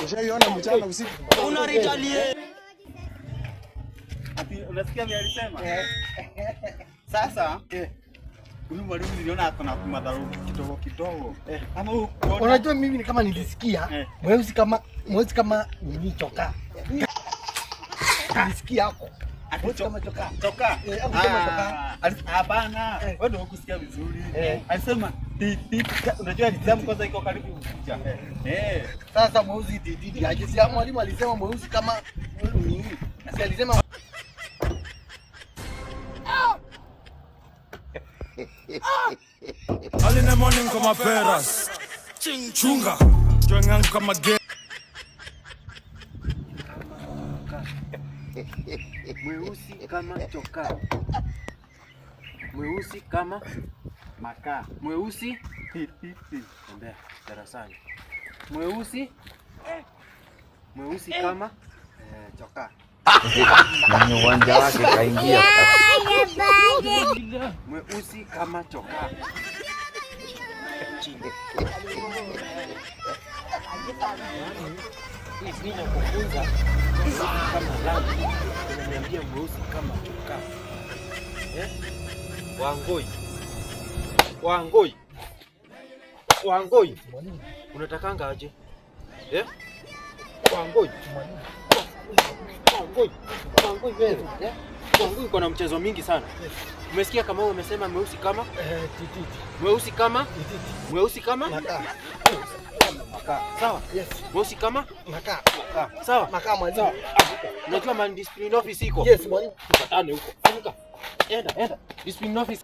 Ushaiona mchana usiku. Una retaliate. Ati unasikia mimi alisema? Sasa huyu mwalimu niliona akona madhara kidogo kidogo. Ama unajua mimi ni kama nilisikia mwezi kama nilichoka. Nilisikia hapo. Kama choka. Choka. Hapana. Wewe ndio hukusikia vizuri. Alisema unajua exam kwanza iko karibu kuja. Sasa mwezi didi aje si mwalimu alisema mwezi kama nini? Sasa alisema Early in the morning kama peras chunga chwengangu kama ge Mweusi kama choka. Mweusi kama makaa. Mweusi tembea darasani. Mweusi kama choka. Mwenye uwanja wake kaingia. Mweusi kama choka. Hivi nakufunza kama langu. Unaniambia mweusi kama choka. Wangoi. Unatakanga aje? Wangoi wewe. Wangoi uko na mchezo mingi sana. Umesikia kama wewe umesema mweusi kama? titi. Mweusi kama? Titi. Mweusi kama? Makaa. Sawa? Yes. Mweusi kama? Makaa. Sawa? Makaa mwalimu. Unajua man discipline office iko? Yes mwalimu. Tupatane huko. Amka. Enda. Discipline office.